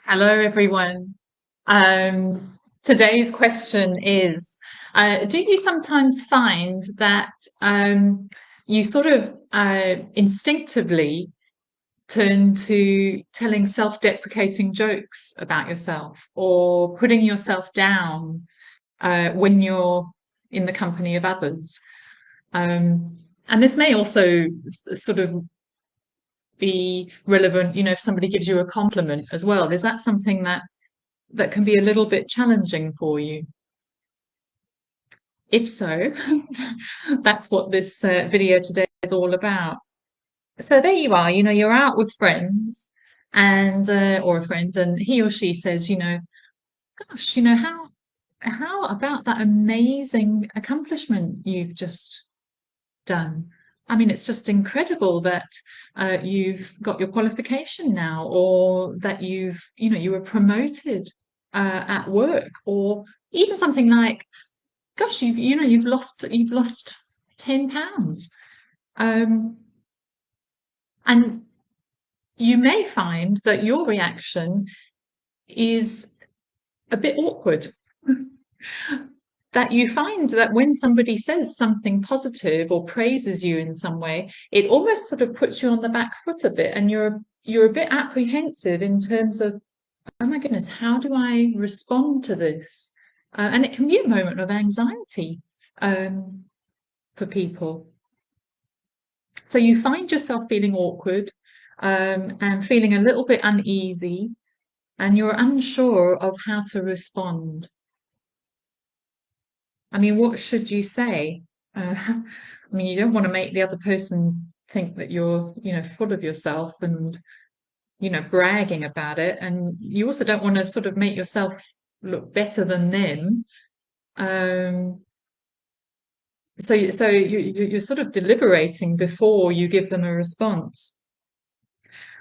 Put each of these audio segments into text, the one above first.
Hello, everyone. Today's question is, do you sometimes find that you sort of instinctively turn to telling self-deprecating jokes about yourself or putting yourself down when you're in the company of others? And this may also sort of be relevant, if somebody gives you a compliment as well. Is that something that can be a little bit challenging for you? If so, that's what this video today is all about. So there you are, you're out with friends and or a friend, and he or she says, gosh, how about that amazing accomplishment you've just done? I mean, it's just incredible that you've got your qualification now, or that you were promoted at work, or even something like, gosh, you've lost 10 pounds. Um, and you may find that your reaction is a bit awkward. That you find that when somebody says something positive or praises you in some way, it almost sort of puts you on the back foot a bit, and you're a bit apprehensive in terms of, oh my goodness, how do I respond to this? And it can be a moment of anxiety for people. So you find yourself feeling awkward and feeling a little bit uneasy, and you're unsure of how to respond. I mean, what should you say? I mean, you don't want to make the other person think that you're, full of yourself and, bragging about it. And you also don't want to sort of make yourself look better than them. Um, so you're sort of deliberating before you give them a response.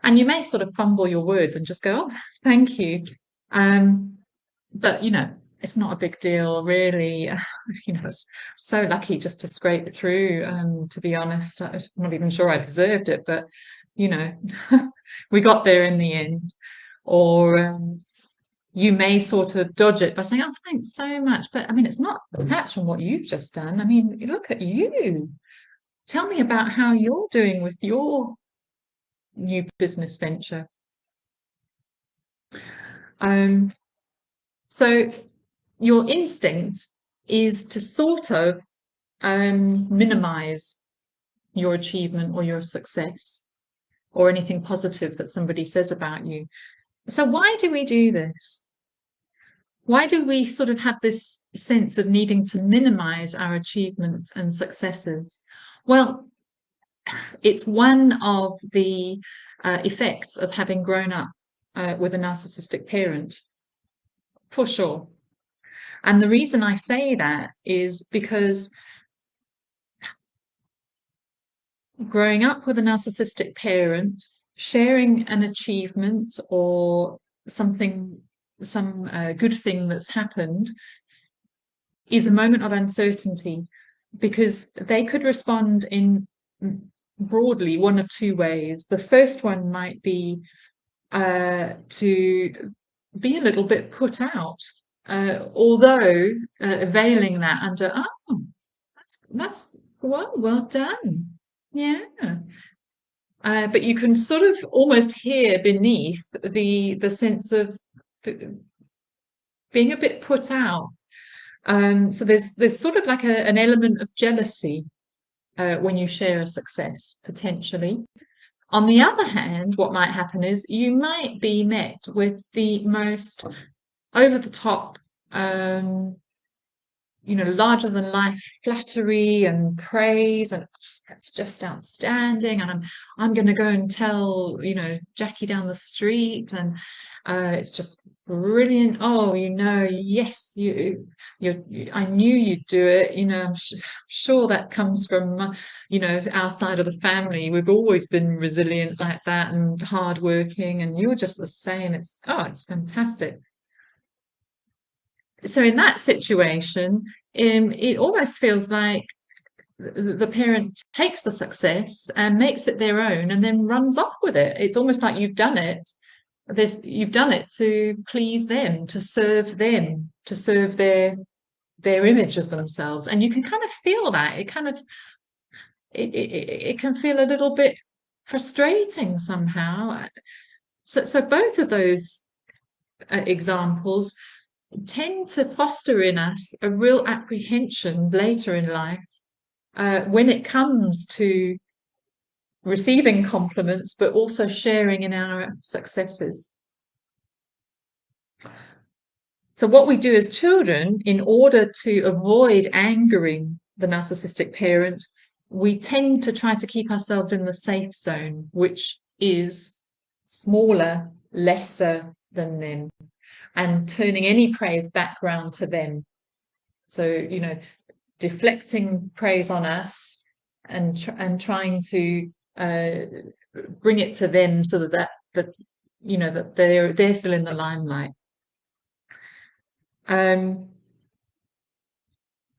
And you may sort of fumble your words and just go, oh, thank you. But, it's not a big deal, really. It's so lucky just to scrape through, to be honest. I'm not even sure I deserved it, but, we got there in the end. Or you may sort of dodge it by saying, oh, thanks so much. But I mean, it's not a patch on what you've just done. I mean, look at you. Tell me about how you're doing with your new business venture. So your instinct is to sort of minimize your achievement or your success or anything positive that somebody says about you. So why do we do this? Why do we sort of have this sense of needing to minimize our achievements and successes? Well, it's one of the effects of having grown up with a narcissistic parent, for sure. And the reason I say that is because growing up with a narcissistic parent, sharing an achievement or some good thing that's happened is a moment of uncertainty, because they could respond in broadly one of two ways. The first one might be to be a little bit put out, although veiling that under, oh, that's well done. Yeah. But you can sort of almost hear beneath the sense of being a bit put out. So there's sort of like an element of jealousy when you share a success, potentially. On the other hand, what might happen is you might be met with the most over the top, larger than life flattery and praise, and that's just outstanding. And I'm going to go and tell, Jackie down the street, and it's just brilliant. Oh, yes, I knew you'd do it. I'm sure that comes from, our side of the family. We've always been resilient like that and hardworking, and you're just the same. It's fantastic. So in that situation, it almost feels like the parent takes the success and makes it their own and then runs off with it. It's almost like you've done it, you've done it to please them, to serve them, to serve their image of themselves. And you can kind of feel that. It can feel a little bit frustrating somehow. So both of those examples tend to foster in us a real apprehension later in life when it comes to receiving compliments, but also sharing in our successes. So what we do as children, in order to avoid angering the narcissistic parent, we tend to try to keep ourselves in the safe zone, which is smaller, lesser than them, and turning any praise back round to them. So, deflecting praise on us and trying to bring it to them so that they're still in the limelight.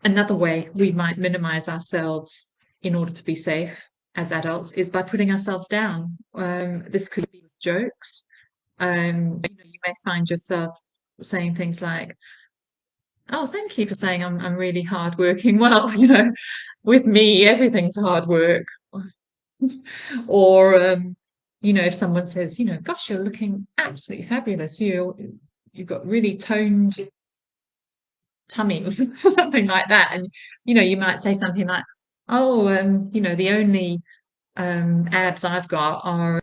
Another way we might minimize ourselves in order to be safe as adults is by putting ourselves down. This could be with jokes. You may find yourself saying things like, "Oh, thank you for saying I'm really hardworking." Well, with me, everything's hard work. Or, if someone says, "Gosh, you're looking absolutely fabulous. You've got really toned tummy," or something like that. And, you might say something like, "Oh, the only abs I've got are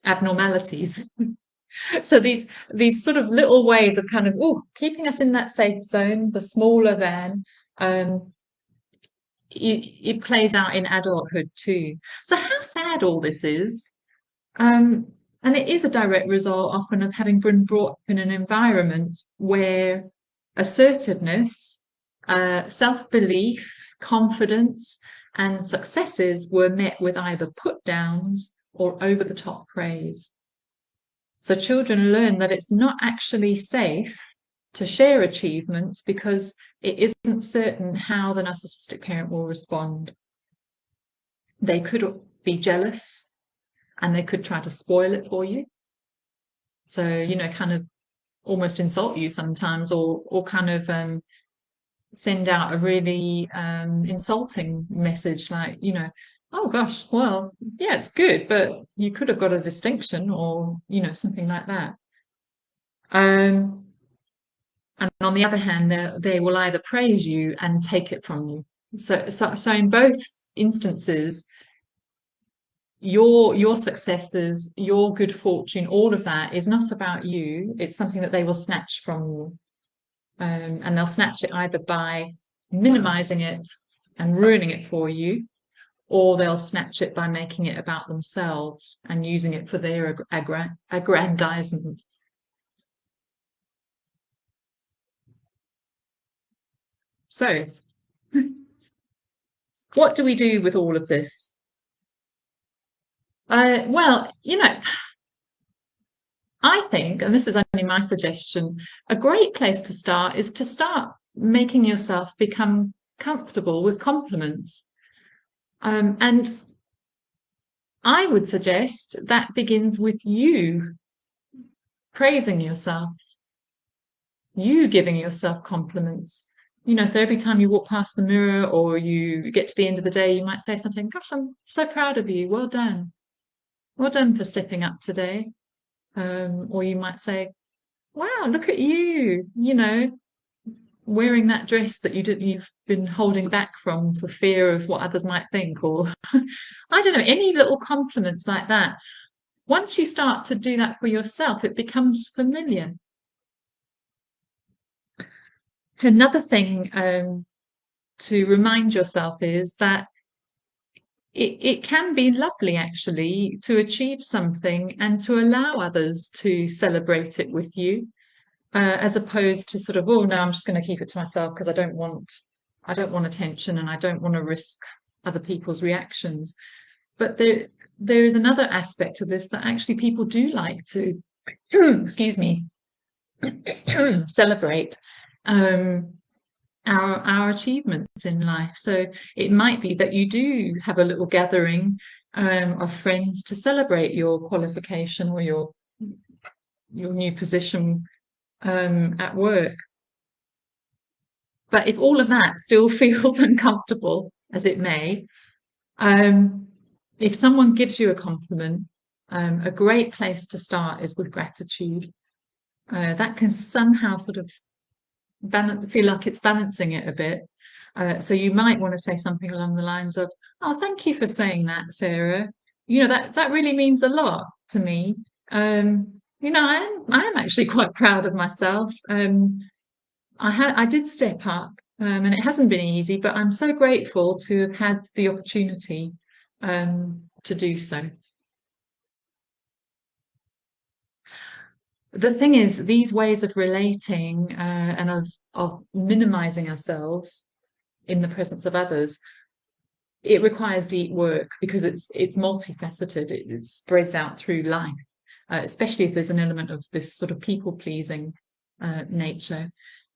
abnormalities." So these sort of little ways of kind of keeping us in that safe zone, the smaller than, it plays out in adulthood too. So how sad all this is. And it is a direct result often of having been brought up in an environment where assertiveness, self-belief, confidence, and successes were met with either put downs or over-the-top praise. So children learn that it's not actually safe to share achievements because it isn't certain how the narcissistic parent will respond. They could be jealous and they could try to spoil it for you. So, kind of almost insult you sometimes, or kind of send out a really insulting message like, "Oh gosh, well, yeah, it's good, but you could have got a distinction," or, something like that. And on the other hand, they will either praise you and take it from you. So in both instances, your successes, your good fortune, all of that is not about you. It's something that they will snatch from you. And they'll snatch it either by minimizing it and ruining it for you, or they'll snatch it by making it about themselves and using it for their aggrandizement. So, what do we do with all of this? Well, I think, and this is only my suggestion, a great place to start is to start making yourself become comfortable with compliments. And I would suggest that begins with you praising yourself, you giving yourself compliments. So every time you walk past the mirror or you get to the end of the day, you might say something, "Gosh, I'm so proud of you. Well done. Well done for stepping up today." Or you might say, "Wow, look at you, wearing that dress that you've been holding back from for fear of what others might think," or I don't know, any little compliments like that. Once you start to do that for yourself, it becomes familiar. Another thing to remind yourself is that it can be lovely actually to achieve something and to allow others to celebrate it with you, as opposed to sort of, "Oh no, I'm just going to keep it to myself because I don't want attention and I don't want to risk other people's reactions." But there is another aspect of this, that actually people do like to excuse me celebrate our achievements in life. So it might be that you do have a little gathering of friends to celebrate your qualification or your your new position at work. But if all of that still feels uncomfortable, as it may, um, if someone gives you a compliment, a great place to start is with gratitude. That can somehow sort of feel like it's balancing it a bit. So you might want to say something along the lines of, "Oh, thank you for saying that, Sarah. You know, that really means a lot to me. You know, I am actually quite proud of myself. I did step up, and it hasn't been easy, but I'm so grateful to have had the opportunity to do so." The thing is, these ways of relating and of minimizing ourselves in the presence of others, it requires deep work because it's multifaceted. It spreads out through life, especially if there's an element of this sort of people pleasing nature.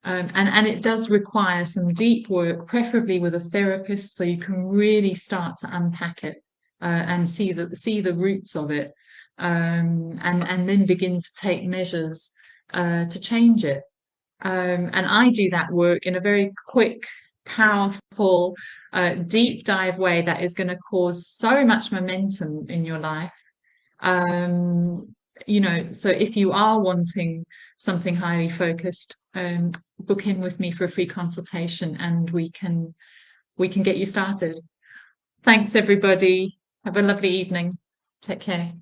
And it does require some deep work, preferably with a therapist, so you can really start to unpack it and see the roots of it, and then begin to take measures to change it. And I do that work in a very quick, powerful, deep dive way that is going to cause so much momentum in your life. Um, you know, so if you are wanting something highly focused, book in with me for a free consultation and we can get you started. Thanks, everybody. Have a lovely evening. Take care.